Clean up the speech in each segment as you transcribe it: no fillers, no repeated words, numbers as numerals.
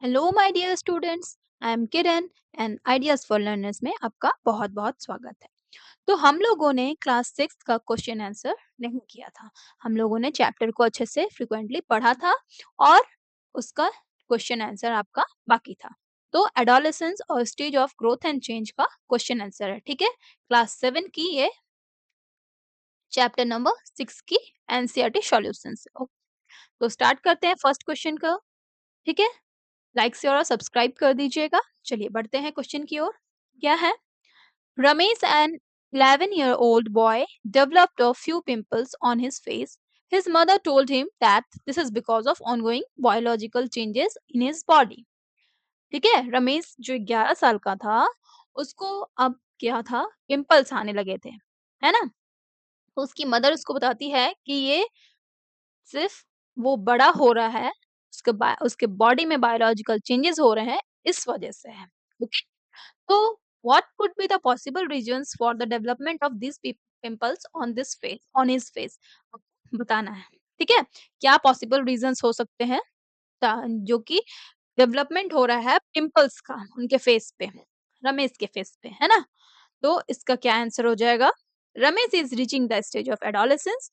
Hello my dear students. I am Kiran and ideas for learners में आपका बहुत बहुत स्वागत है। तो हम लोगों ने क्लास सिक्स का क्वेश्चन आंसर नहीं किया था। हम लोगों ने चैप्टर को अच्छे से फ्रिक्वेंटली पढ़ा था और उसका क्वेश्चन आंसर आपका बाकी था। तो एडोलेसेंस और stage of growth and change का क्वेश्चन आंसर है, ठीक है। क्लास सेवन की ये चैप्टर नंबर सिक्स की एनसीईआरटी सॉल्यूशंस। तो स्टार्ट करते हैं फर्स्ट क्वेश्चन का, ठीक है। लाइक शेयर और सब्सक्राइब कर दीजिएगा। चलिए बढ़ते हैं क्वेश्चन की ओर। क्या है? Ramesh, an 11-year-old boy, developed a few pimples on his face. His mother told him that this is because of ongoing biological changes in his body. ठीक है, रमेश जो 11 साल का था, उसको अब क्या था, पिंपल्स आने लगे थे, है ना। तो उसकी मदर उसको बताती है कि ये सिर्फ वो बड़ा हो रहा है, उसके बॉडी में बायोलॉजिकल चेंजेस हो रहे हैं, इस वजह से है। Okay. So, what could be the possible reasons for the development of these pimples on this face, on his face? बताना है, ठीक है। क्या पॉसिबल रीजंस हो सकते हैं जो कि डेवलपमेंट हो रहा है पिंपल्स का उनके फेस पे, रमेश के फेस पे, है ना। तो इसका क्या आंसर हो जाएगा? Ramesh is reaching the stage of adolescence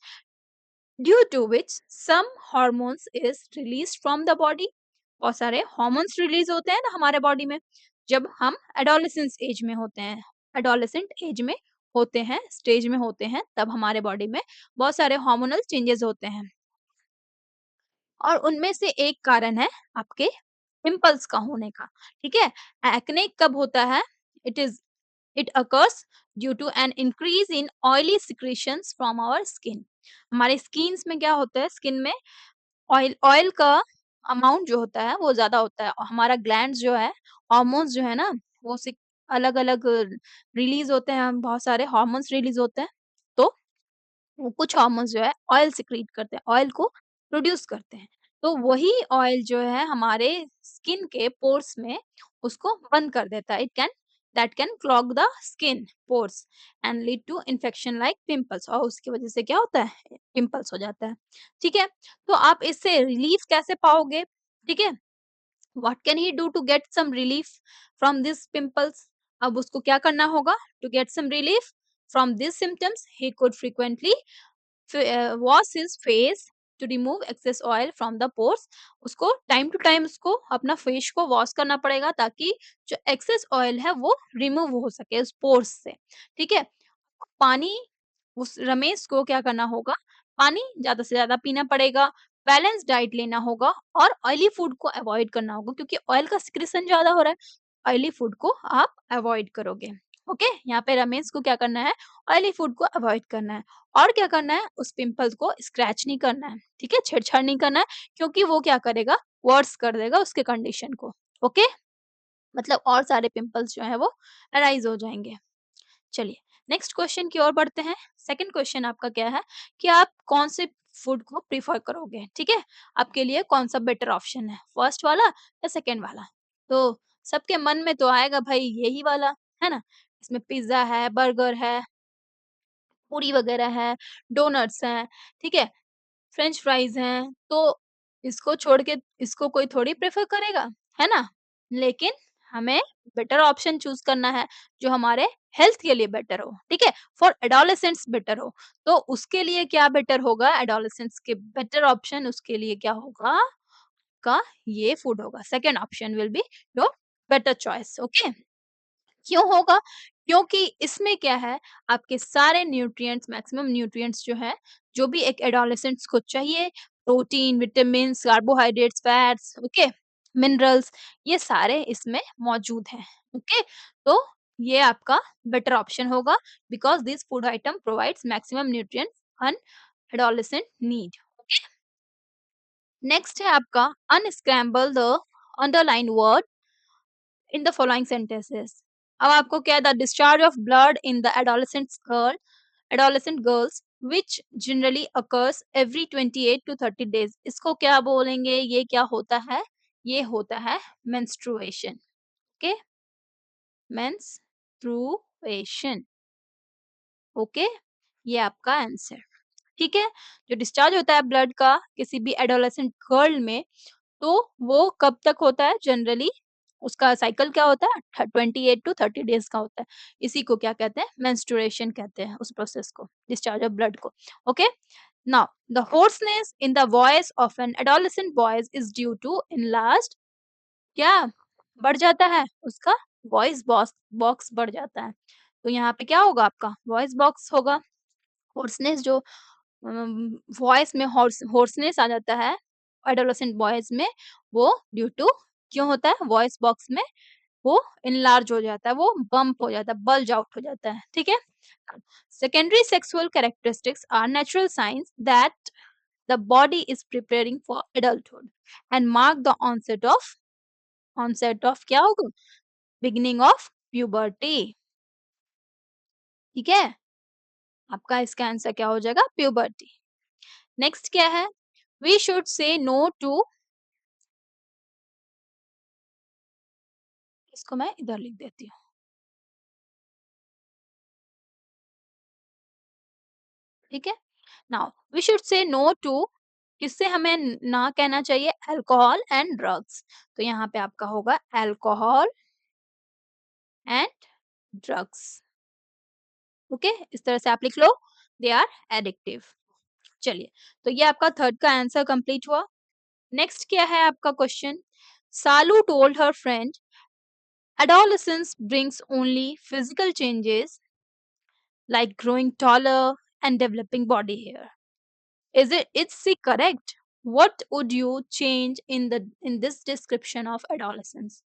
due to which some hormones is release from the body. बहुत सारे हॉर्मोन्स रिलीज होते हैं ना हमारे बॉडी में जब हम एडोलेसेंस एज में होते हैं, एडोलेसेंट एज में होते हैं, स्टेज में होते हैं, तब हमारे बॉडी में बहुत सारे हार्मोनल चेंजेस होते हैं और उनमें से एक कारण है आपके पिंपल्स का होने का, ठीक है। एक्ने कब होता है? It is it occurs due to an increase in oily secretions from our skin. हमारे स्किन्स में क्या होता है, स्किन में ऑयल ऑयल का अमाउंट जो होता है वो ज़्यादा होता है और हमारा ग्लैंड्स जो है, हार्मोन्स जो है ना, वो अलग-अलग रिलीज़ होते हैं, बहुत सारे हार्मोन्स रिलीज़ होते हैं। तो वो कुछ हार्मोन्स जो है ऑयल सिक्रीट करते हैं, ऑयल को प्रोड्यूस करते हैं। तो वही ऑयल जो है हमारे स्किन के पोर्स में उसको बंद कर देता है। It can that can clog the skin pores and lead to infection like pimples, और उसकी वजह से क्या होता है, पिंपल्स हो जाता है, ठीक है। तो आप इससे रिलीफ कैसे पाओगे, ठीक है। What can he do to get some relief from this pimples? अब उसको क्या करना होगा to get some relief from this symptoms? He could frequently wash his face to remove excess oil from the pores। उसको time to time उसको अपना face को wash करना पड़ेगा ताकि जो एक्सेस ऑयल है वो रिमूव हो सके उस पोर्स से, ठीक है। पानी, उस रमेश को क्या करना होगा, पानी ज़्यादा से ज़्यादा पीना पड़ेगा, बैलेंस डाइट लेना होगा और ऑयली फूड को अवॉइड करना होगा क्योंकि ऑयल का सिक्रेशन ज़्यादा हो रहा है, ऑयली फूड को आप अवॉइड करोगे। ओके, यहाँ पे रमेश को क्या करना है, ऑयली फूड को अवॉइड करना है और क्या करना है, उस पिंपल्स को स्क्रैच नहीं करना है, ठीक है, छेड़छाड़ नहीं करना है क्योंकि वो क्या करेगा, वर्स कर देगा उसके कंडीशन को। ओके, मतलब और सारे पिंपल्स जो है वो अराइज हो जाएंगे। चलिए नेक्स्ट क्वेश्चन की ओर बढ़ते हैं। सेकंड क्वेश्चन आपका क्या है कि आप कौन से फूड को प्रीफर करोगे, ठीक है। आपके लिए कौन सा बेटर ऑप्शन है, फर्स्ट वाला या सेकंड वाला? तो सबके मन में तो आएगा भाई यही वाला, है ना। इसमें पिज्जा है, बर्गर है, पूरी वगैरह है, डोनट्स हैं, ठीक है, फ्रेंच फ्राइज हैं। तो इसको छोड़ के इसको कोई थोड़ी प्रेफर करेगा, है ना। लेकिन हमें बेटर ऑप्शन चूज करना है जो हमारे हेल्थ के लिए बेटर हो, ठीक है, फॉर एडोलेसेंट्स बेटर हो। तो उसके लिए क्या बेटर होगा, एडोलेसेंट्स के बेटर ऑप्शन उसके लिए क्या होगा, का ये फूड होगा। Second option will be your better choice. Okay, क्यों होगा? क्योंकि इसमें क्या है, आपके सारे न्यूट्रिएंट्स, मैक्सिमम न्यूट्रिएंट्स जो है, जो भी एक एडोलेसेंट्स को चाहिए, protein, vitamins, carbohydrates, fats, okay, minerals, ये सारे इसमें मौजूद हैं। ओके, तो ये आपका बेटर ऑप्शन होगा because this food item provides maximum nutrients an adolescent need. Okay, next है आपका unscramble the underline word in the following sentences। अब आपको क्या है, the discharge of blood in the adolescent girls which generally occurs every 28 to 30 days। इसको क्या बोलेंगे, ये क्या होता है, ये होता है menstruation। Okay, menstruation। ओके, ये आपका आंसर, ठीक है। जो डिस्चार्ज होता है ब्लड का किसी भी एडोलेसेंट गर्ल में तो वो कब तक होता है जनरली? उसका साइकिल क्या होता है? 28 टू 30 डेज़ का होता है। इसी को क्या कहते हैं? मेंस्ट्रुएशन कहते हैं उस प्रोसेस को, डिस्चार्ज ऑफ ब्लड को। Okay? Now the hoarseness in the voice of an adolescent boys is due to enlarged क्या? बढ़ जाता है उसका वॉइस बॉक्स बढ़ जाता है। तो यहाँ पे क्या होगा आपका? वॉइस बॉक्स होगा। होर्सनेस जो वॉइस में होर्सनेस आ जाता है एडोलेसेंट बॉयज में, वो ड्यू टू क्यों होता है? वॉइस बॉक्स में वो इनलार्ज हो जाता है, वो बम्प हो जाता है, बल्ज आउट हो जाता है। ठीक है? Secondary sexual characteristics are natural science that the body is preparing for adulthood and mark the onset of क्या होगा? Beginning of puberty. ठीक है? आपका इसका आंसर क्या हो जाएगा? प्यूबर्टी। नेक्स्ट क्या है? We should say no to, इसको मैं इधर लिख देती हूँ। ठीक है? Now we should say no to, किससे हमें ना कहना चाहिए? Alcohol and drugs. तो यहाँ पे आपका होगा अल्कोहल एंड ड्रग्स। ओके, इस तरह से आप लिख लो, दे आर एडिक्टिव। चलिए, तो ये आपका थर्ड का आंसर कंप्लीट हुआ। नेक्स्ट क्या है आपका question? Salu told her friend adolescence brings only physical changes like growing taller and developing body hair. Is it correct? What would you change in this description of adolescence?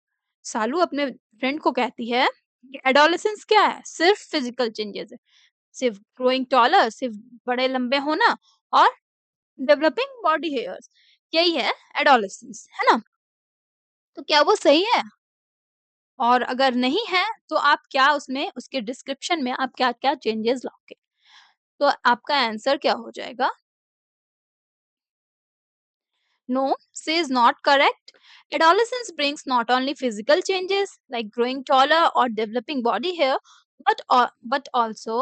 सालू अपने friend को कहती है कि adolescence क्या है? सिर्फ फिजिकल चेंजेस है, सिर्फ ग्रोइंग टॉलर, सिर्फ बड़े लंबे होना और डेवलपिंग बॉडी हेयर्स, यही है एडोलेसेंस, है ना? तो क्या वो सही है? और अगर नहीं है तो आप क्या उसमें उसके डिस्क्रिप्शन में आप क्या-क्या चेंजेस लाओगे? तो आपका आंसर क्या हो जाएगा? No, C is not correct. Adolescence brings not only physical changes like growing taller or developing body hair, but also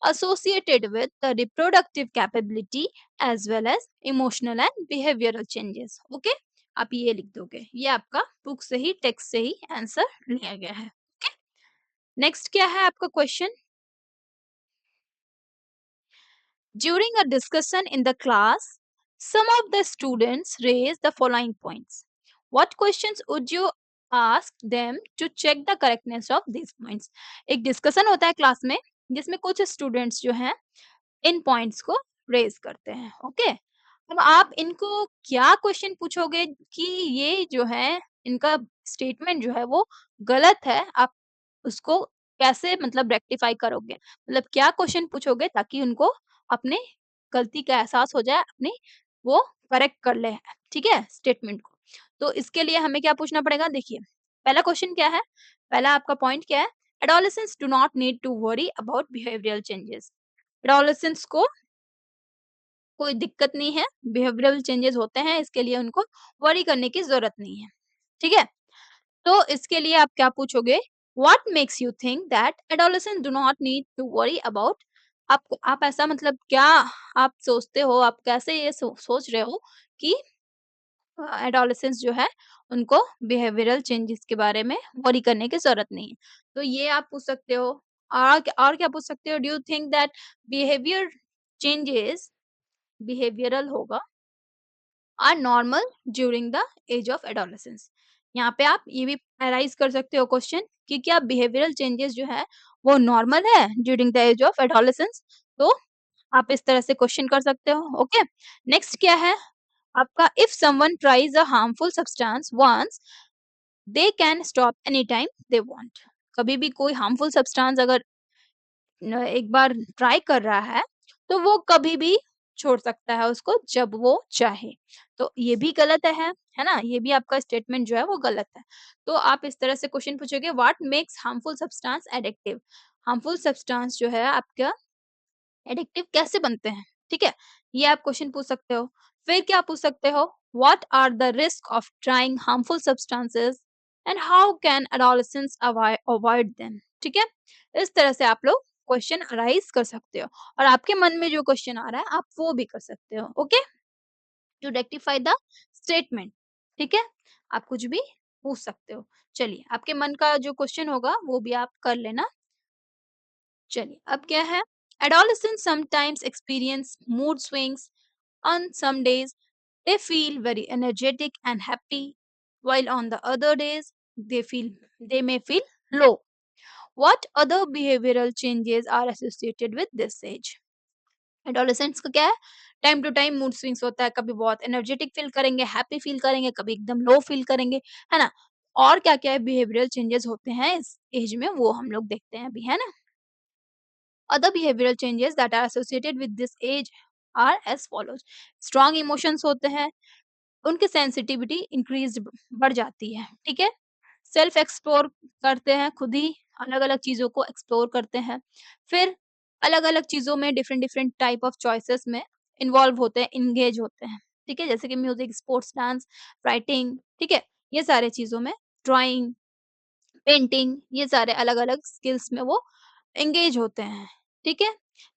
associated with the reproductive capability as well as emotional and behavioral changes. Okay? आप ये लिख दोगे, ये आपका book से ही text से ही answer लिया गया है। ओके, नेक्स्ट क्या है आपका question? During a discussion in the class, some of the students raised the following points. What questions would you ask them to check the correctness of these points? एक discussion होता है class में जिसमें कुछ students जो हैं इन points को raise करते हैं। ओके, अब आप इनको क्या क्वेश्चन पूछोगे कि ये जो है इनका स्टेटमेंट जो है वो गलत है, आप उसको कैसे मतलब रेक्टिफाई करोगे? मतलब क्या क्वेश्चन पूछोगे ताकि उनको अपने गलती का एहसास हो जाए, अपनी वो करेक्ट कर ले, ठीक है, स्टेटमेंट को। तो इसके लिए हमें क्या पूछना पड़ेगा? देखिए, पहला क्वेश्चन क्या है? पहला आपका पॉइंट क्या है? Adolescents do not need to worry about behavioural changes. Adolescents को कोई दिक्कत नहीं है, बिहेवियरल चेंजेस होते हैं, इसके लिए उनको वरी करने की ज़रूरत नहीं है, ठीक है? तो इसके लिए आप क्या पूछोगे? What makes you think that adolescent do not need to worry about, आप ऐसा मतलब क्या आप सोचते हो, आप कैसे ये सोच रहे हो कि एडोलेसेंस जो है उनको बिहेवियरल चेंजेस के बारे में वरी करने की जरूरत नहीं है। तो ये आप पूछ सकते हो। और क्या पूछ सकते हो? Do you think that behaviour changes, behavioural होगा, are normal during the age of adolescence. यहाँ पे आप ये भी एराइज कर सकते हो क्वेश्चन कि क्या बिहेवियरल चेंजेस जो है वो नॉर्मल है during the age of adolescence. तो आप इस तरह से क्वेश्चन कर सकते हो। ओके, नेक्स्ट क्या है आपका? If someone tries a harmful substance once, they can stop any time they want. कभी भी कोई हार्मफुल सब्सटेंस अगर एक बार ट्राई कर रहा है तो वो कभी भी छोड़ सकता है उसको जब वो चाहे। तो ये भी गलत है ना? ये भी आपका स्टेटमेंट जो है वो गलत है। तो आप इस तरह से क्वेश्चन पूछोगे, what makes harmful substance addictive? Harmful substance जो है आपका एडिक्टिव कैसे बनते हैं? ठीक है? ये आप क्वेश्चन पूछ सकते हो। फिर क्या पूछ सकते हो? What are the risk of trying harmful substances and how can adolescents avoid them? ठीक है? इस तरह से आप लोग क्वेश्चन अराइज कर सकते हो और आपके मन में जो क्वेश्चन आ रहा है आप वो भी कर सकते हो। Okay, to rectify the statement. ठीक है? आप कुछ भी पूछ सकते हो। चलिए, आपके मन का जो क्वेश्चन होगा वो भी आप कर लेना। चलिए, अब क्या है? Adolescents sometimes experience mood swings. On some days, they feel very energetic and happy, while on the other days, they may feel low. What other behavioral changes are associated with this age? Adolescents का क्या है? Time to time mood swings होता है, कभी बहुत energetic feel करेंगे, happy feel करेंगे, कभी एकदम लो फील करेंगे, है ना? और क्या-क्या बिहेवियरल चेंजेस होते हैं इस एज में वो हम लोग देखते हैं अभी, है ना? Other behavioral changes that are associated with this age are as follows. Strong emotions होते हैं, उनकी सेंसिटिविटी इंक्रीज बढ़ जाती है, ठीक है? सेल्फ एक्सप्लोर करते हैं, खुद ही अलग-अलग चीज़ों को एक्सप्लोर करते हैं। फिर अलग-अलग चीज़ों में different different type of choices में इन्वॉल्व होते हैं, एंगेज होते हैं, ठीक है? जैसे कि म्यूजिक, स्पोर्ट्स, डांस, राइटिंग, ठीक है? ये सारे चीज़ों में ड्राइंग, पेंटिंग ये सारे अलग-अलग स्किल्स में वो एंगेज होते हैं, ठीक है?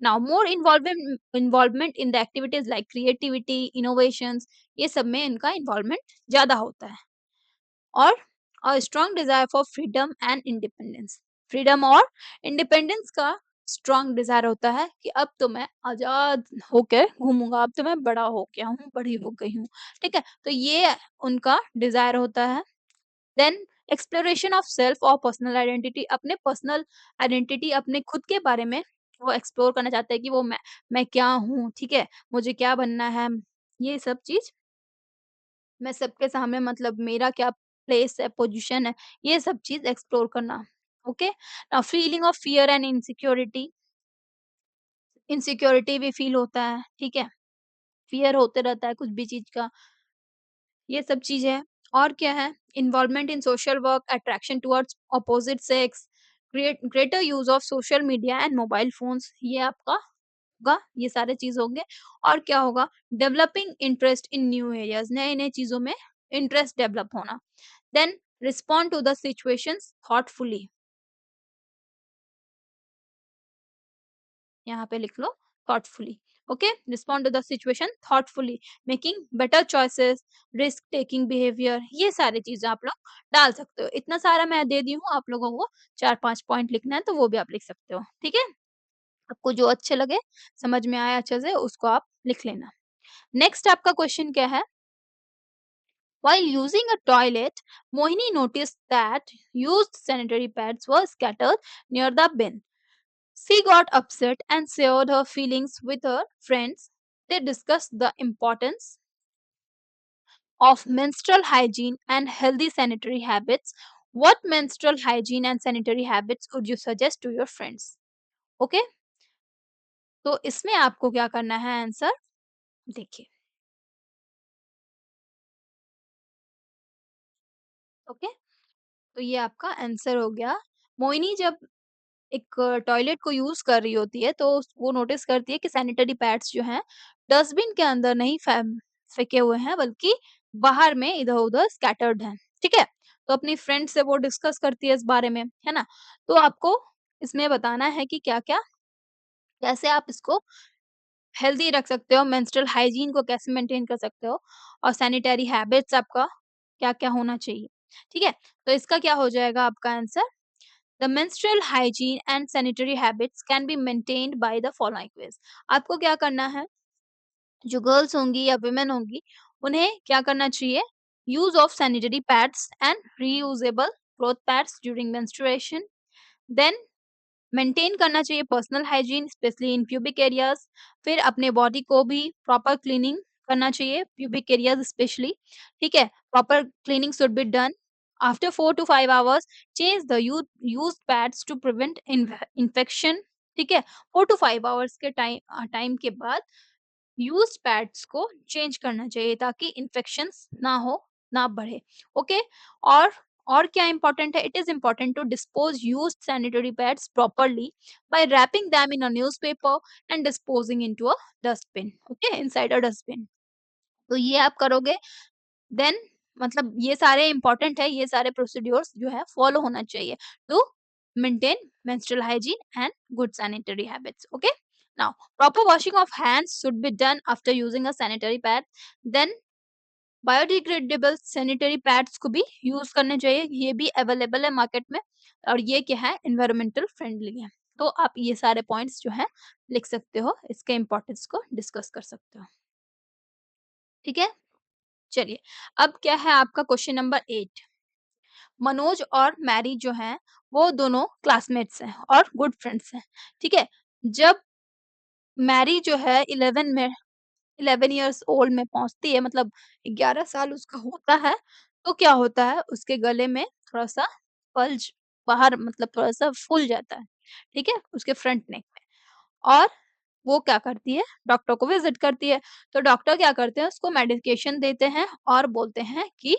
Now more involvement in the activities like creativity, innovations ये सब में इनका इन्वॉल्वमेंट ज़्यादा होता है। और a strong desire for freedom and independence. Freedom और इंडिपेंडेंस का स्ट्रॉन्ग डिज़ायर होता है कि अब तो मैं आज़ाद होके घूमूँगा, अब तो मैं बड़ा हो गया हूँ, बड़ी हो गई हूँ, ठीक है? तो ये उनका डिज़ायर होता है। देन एक्सप्लोरेशन ऑफ सेल्फ और पर्सनल आइडेंटिटी अपने पर्सनल आइडेंटिटी अपने खुद के बारे में वो एक्सप्लोर करना चाहते हैं कि वो मैं क्या हूँ, ठीक है? मुझे क्या बनना है? ये सब चीज़ मैं सबके सामने मतलब मेरा क्या प्लेस है, पोज़ीशन है, ये सब चीज़ एक्सप्लोर करना, okay? Now feeling of fear and insecurity, insecurity भी फील होता है, ठीक है? फियर होते रहता है कुछ भी चीज़ का, ये सब चीज़ है। और क्या है? Involvement in social work, attraction towards opposite sex, greater use of social media and mobile phones ये आपका होगा, ये सारे चीज़ होंगे। और क्या होगा? Developing interest in new areas नए-नए चीज़ों में इंटरेस्ट डेवलप होना। Then respond to the situations thoughtfully, यहाँ पे लिख लो thoughtfully, okay? Respond to the situation thoughtfully, making better choices, risk taking behaviour ये सारी चीज़ें आप लोग डाल सकते हो। इतना सारा मैं दे दी हूँ, आप लोगों को 4-5 पॉइंट लिखना है तो वो भी आप लिख सकते हो, ठीक है? आपको जो अच्छे लगे, समझ में आया अच्छे से उसको आप लिख लेना। नेक्स्ट आपका क्वेश्चन क्या है? While using a toilet, Mohini noticed that used sanitary pads were scattered near the bin. She got upset and shared her feelings with her friends. They discussed the importance of menstrual hygiene and healthy sanitary habits. What menstrual hygiene and sanitary habits would you suggest to your friends? Okay? तो इसमें आपको क्या करना है answer देखिए, okay? तो ये आपका आंसर हो गया। मोहिनी जब एक टॉयलेट को यूज़ कर रही होती है, तो वो नोटिस करती है कि सैनिटरी पैड्स जो हैं, डस्टबिन के अंदर नहीं फेंके हुए हैं, बल्कि बाहर में इधर-उधर स्कैटर्ड हैं, ठीक है? तो अपनी फ्रेंड से वो डिस्कस करती है इस बारे में, है ना? तो आपको इसमें बताना है कि क्या-क्या कैसे आप इसको हेल्दी रख सकते हो, मेंस्ट्रुअल हाइजीन को कैसे मेंटेन कर सकते हो और सैनिटरी हैबिट्स आपका क्या-क्या होना चाहिए, ठीक है? तो इसका क्या हो जाएगा आपका answer? The menstrual hygiene and sanitary habits can be maintained by the following ways. आपको क्या करना है? जो गर्ल्स होंगी या वुमेन होंगी, उन्हें क्या करना चाहिए? Use of sanitary pads and reusable cloth pads during menstruation. Then maintain करना चाहिए personal hygiene specially in pubic areas. फिर अपने बॉडी को भी प्रॉपर क्लीनिंग करना चाहिए प्यूबिक एरियाज स्पेशली, ठीक है? Proper cleaning should be done after 4 to 5 hours। Change the use pads to prevent infection, ठीक है? 4 to 5 hours के टाइम के बाद यूज्ड पैड्स को चेंज करना चाहिए ताकि इन्फेक्शंस ना हो, ना बढ़े, ओके? और और क्या इम्पोर्टेंट है? It is important to dispose used sanitary pads properly by wrapping them in a newspaper and disposing into a dustbin, okay? Inside a dustbin. तो ये आप करोगे देन मतलब ये सारे इम्पोर्टेंट है, ये सारे प्रोसीड्योर्स जो है फॉलो होना चाहिए to maintain menstrual hygiene and good sanitary habits, okay? Now proper washing of hands should be done after using a sanitary pad. Then biodegradable sanitary pads को भी यूज़ करने चाहिए, ये भी अवेलेबल है मार्केट में और ये क्या है एनवायरमेंटल फ्रेंडली है। तो आप ये सारे पॉइंट्स जो हैं लिख सकते हो, इसके इम्पोर्टेंस को डिस्कस कर सकते हो। ठीक है? चलिए, अब क्या है आपका क्वेश्चन नंबर 8। मनोज और मैरी जो हैं, वो दोनों क्लासमेट्स हैं और गुड फ्रेंड्स हैं। ठीक है? जब मैरी जो है 11 इयर्स ओल्ड में पहुँचती है, मतलब 11 साल उसका होता है, तो क्या होता है उसके गले में थोड़ा-सा पल्ज बाहर, मतलब थोड़ा-सा फूल जाता है, ठीक है? उसके फ्रंट नेक में। और वो क्या करती है, डॉक्टर को विज़िट करती है, तो डॉक्टर क्या करते हैं उसको मेडिकेशन देते हैं और बोलते हैं कि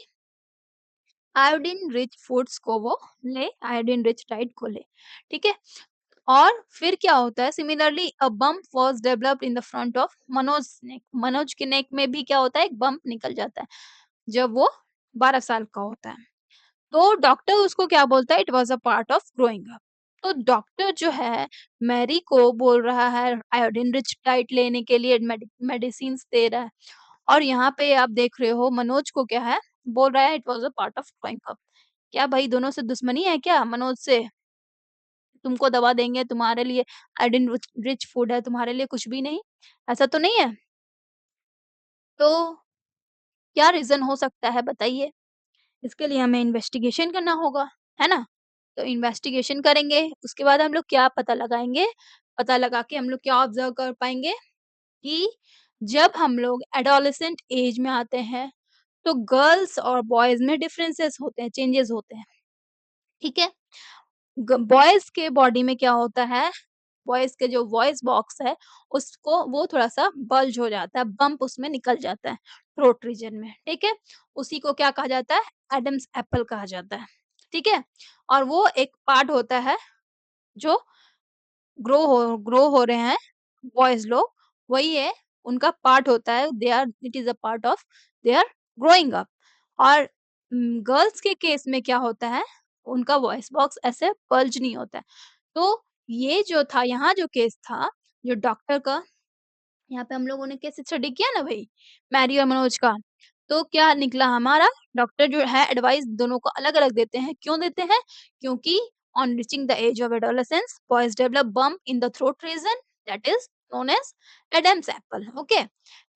आयोडीन रिच फूड्स को वो ले, आयोडीन रिच डाइट को ले, ठीक है? और फिर क्या होता है, similarly a bump was developed in the front of Manoj neck. Manoj के नेक में भी क्या होता है, एक बम्प निकल जाता है, जब वो 12 साल का होता है। तो डॉक्टर उसको क्या बोलता है, it was a part of growing up. तो डॉक्टर जो है मैरी को बोल रहा है आयोडीन रिच डाइट लेने के लिए, मेडिसिन्स दे रहा है और यहाँ पे आप देख रहे हो मनोज को क्या है, बोल रहा है it was a part of growing up. क्या भाई दोनों से दुश्मनी है क्या मनोज से? तुमको दवा देंगे, तुम्हारे लिए आयोडीन रिच रिच फूड है, तुम्हारे लिए कुछ भी नहीं, ऐसा तो नहीं है? तो क्या रीज़न हो सकता है बताइए? इसके लिए हमें इन्वेस्टिगेशन करना होगा, है ना? तो इन्वेस्टिगेशन करेंगे, उसके बाद हम लोग क्या पता लगाएँगे, पता लगा के हम लोग क्या ऑब्ज़र्व कर पाएँगे कि जब हम लोग एडोलेसेंट ऐज में आते हैं, तो गर्ल्स और बॉयज़ में डिफरेंसेस होते हैं, चेंजेस होते हैं, ठीक है? बॉयज़ के बॉडी में क्या होता है, वॉइस के जो वॉइस बॉक्स है, उसको वो थोड़ा-सा बल्ज हो जाता है, बम्प उसमें निकल जाता है, थ्रोट रीजन में, ठीक है? उसी को क्या कहा जाता है, एडम्स एप्पल कहा जाता है, ठीक है? और वो एक पार्ट होता है जो ग्रो हो रहे हैं बॉयज़ लोग, वही है, उनका पार्ट होता है, they are it is a part of their growing up. और गर्ल्स के केस में क्या होता है, उनका वॉइस बॉक्स ऐसे बल्ज नहीं होता है। तो ये जो था, यहाँ जो केस था, जो डॉक्टर का, यहाँ पे हम लोगों ने केस स्टडी किया ना भई, मैरी और मनोज का, तो क्या निकला हमारा, डॉक्टर जो है एडवाइस दोनों को अलग-अलग देते हैं। क्यों देते हैं? क्योंकि on reaching the age of adolescence, boys develop bump in the throat region that is known as Adam's apple, okay?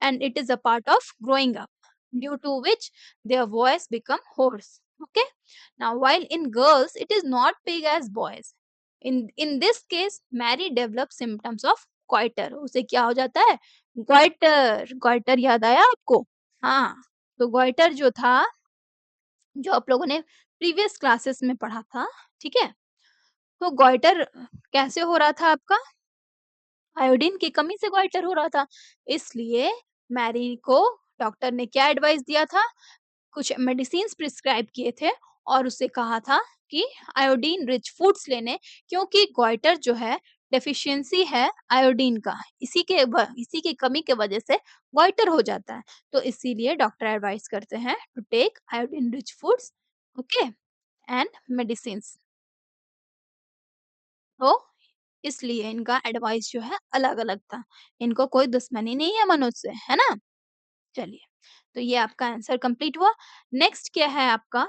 And it is a part of growing up, due to which their voice become hoarse, okay? Now, while in girls, it is not big as boys. In this case, Mary develops symptoms of goiter. उसे क्या हो जाता है? Goitre. Goitre याद आया आपको? हाँ, तो गोइटर जो था, जो आप लोगों ने प्रीवियस क्लासेस में पढ़ा था, ठीक है? तो गोइटर कैसे हो रहा था आपका? आयोडीन की कमी से गोइटर हो रहा था। इसलिए मैरी को डॉक्टर ने क्या एडवाइस दिया था? कुछ मेडिसिन्स प्रिस्क्राइब किए थे और उसे कहा था कि आयोडीन रिच फूड्स लेने, क्योंकि गोइटर जो है डेफिशिएंसी है आयोडीन का, इसी की कमी के वजह से गोइटर हो जाता है। तो इसीलिए डॉक्टर एडवाइस करते हैं to take iodine rich foods, okay, and medicines. तो इसलिए इनका एडवाइस जो है अलग-अलग था। इनको कोई दुश्मनी नहीं है मनोज से, है ना? चलिए, तो ये आपका आंसर कंप्लीट हुआ। नेक्स्ट क्या है आपका,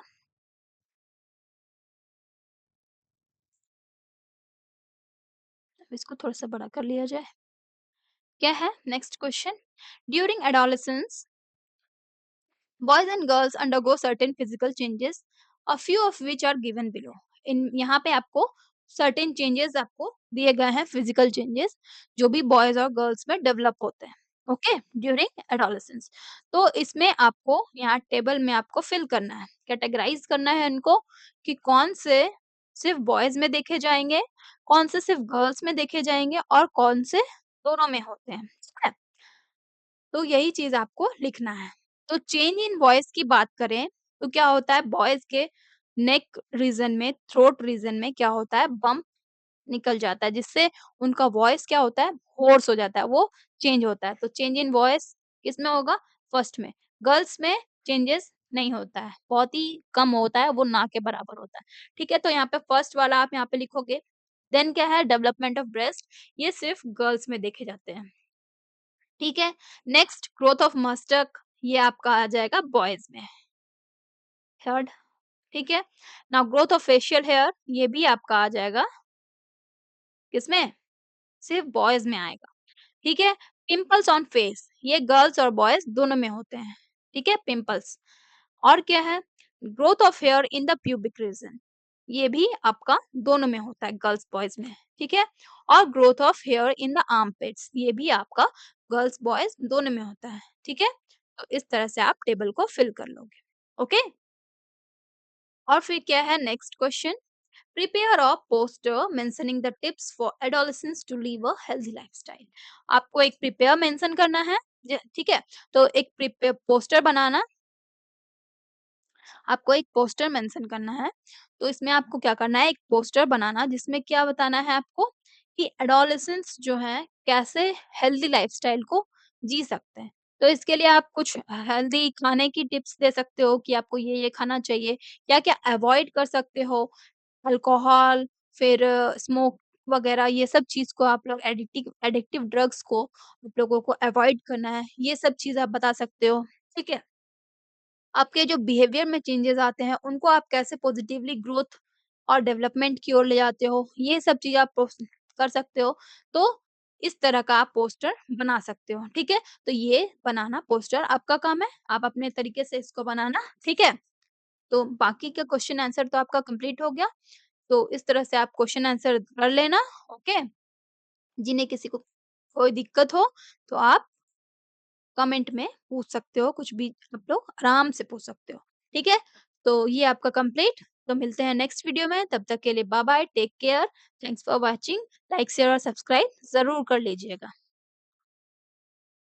अब इसको थोड़ा-सा बड़ा कर लिया जाए। क्या है next question, during adolescence boys and girls undergo certain physical changes, a few of which are given below. इन यहाँ पे आपको सर्टेन चेंजेस आपको दिए गए हैं, फिजिकल चेंजेस जो भी बॉयज और गर्ल्स में डेवलप होते हैं, ओके, ड्यूरिंग एडोलेसेंस। तो इसमें आपको यहाँ टेबल में आपको फिल करना है, कैटेगराइज करना है इनको कि कौन से सिर्फ बॉयज में देखे जाएंगे, कौन से सिर्फ गर्ल्स में देखे जाएंगे और कौन से दोनों में होते हैं, ठीक है? तो यही चीज़ आपको लिखना है। तो चेंज इन वॉइस की बात करें, तो क्या होता है, बॉयज़ के नेक रीजन में, थ्रोट रीजन में क्या होता है, बम्प निकल जाता है, जिससे उनका वॉइस क्या होता है, होर्स हो जाता है, वो चेंज होता है। तो चेंज इन वॉइस किसमें होगा? फर्स्ट में। गर्ल्स में चेंजेस नहीं होता है, बहुत ही कम होता है, वो ना के बराबर होता है। ठीक है? तो यहाँ पे फर्स्ट वाला आप यहाँ पे लिखोगे। देन क्या है, डेवलपमेंट ऑफ ब्रेस्ट, ये सिर्फ गर्ल्स में देखे जाते हैं। ठीक है? नेक्स्ट ग्रोथ ऑफ मस्टक, ये आपका आ जाएगा बॉयज़ में, थर्ड, ठीक है? Now growth of facial hair ये भी आपका आ जाएगा किसमें? सिर्फ़ बॉयज़ में आएगा, ठीक है? पिंपल्स ऑन फेस ये गर्ल्स और बॉयज़ दोनों में होते हैं, ठीक है? पिंपल्स और क्या है? Growth of here in the pubic region ये भी आपका दोनों में होता है, गर्ल्स बॉयज़ में, ठीक है? और growth of here in the armpits ये भी आपका गर्ल्स बॉयज़ दोनों में होता है, ठीक है? तो इस तरह से आप टेबल को फिल कर लोगे, ओके? और फिर क्या है next question, prepare a poster mentioning the tips for adolescents to live a healthy lifestyle. आपको एक प्रिपेयर मेंशन करना है, ठीक है? तो एक प्रिपेयर पोस्टर बनाना, आपको एक पोस्टर मेंशन करना है। तो इसमें आपको क्या करना है, एक पोस्टर बनाना जिसमें क्या बताना है आपको कि एडोलेसेंट्स जो हैं कैसे हेल्दी लाइफस्टाइल को जी सकते हैं। तो इसके लिए आप कुछ हेल्दी खाने की टिप्स दे सकते हो कि आपको ये खाना चाहिए, क्या-क्या अवॉइड कर सकते हो, अल्कोहल, फिर स्मोक वगैरह ये सब चीज़ को आप लोग एडिक्टिव एडिक्टिव ड्रग्स को आप लोगों को अवॉइड करना है, ये सब चीज़ आप बता सकते हो, ठीक है? आपके जो बिहेवियर में चेंजेस आते हैं, उनको आप कैसे पॉजिटिवली ग्रोथ और डेवलपमेंट की ओर ले जाते हो, ये सब चीज़ आप पोस्ट कर सकते हो। तो इस तरह का आप पोस्टर बना सकते हो, ठीक है? तो ये बनाना पोस्टर आपका काम है, आप अपने तरीके से इसको बनाना, ठीक है? तो बाकी का क्वेश्चन आंसर तो आपका कंप्लीट हो गया। तो इस तरह से आप क्वेश्चन आंसर कर लेना, ओके? जिन्हें किसी को कोई दिक्कत हो, तो आप कमेंट में पूछ सकते हो, कुछ भी आप लोग आराम से पूछ सकते हो, ठीक है? तो ये आपका कंप्लीट, तो मिलते हैं नेक्स्ट वीडियो में, तब तक के लिए bye bye, take care, thanks for watching, like, share और सब्सक्राइब ज़रूर कर लीजिएगा।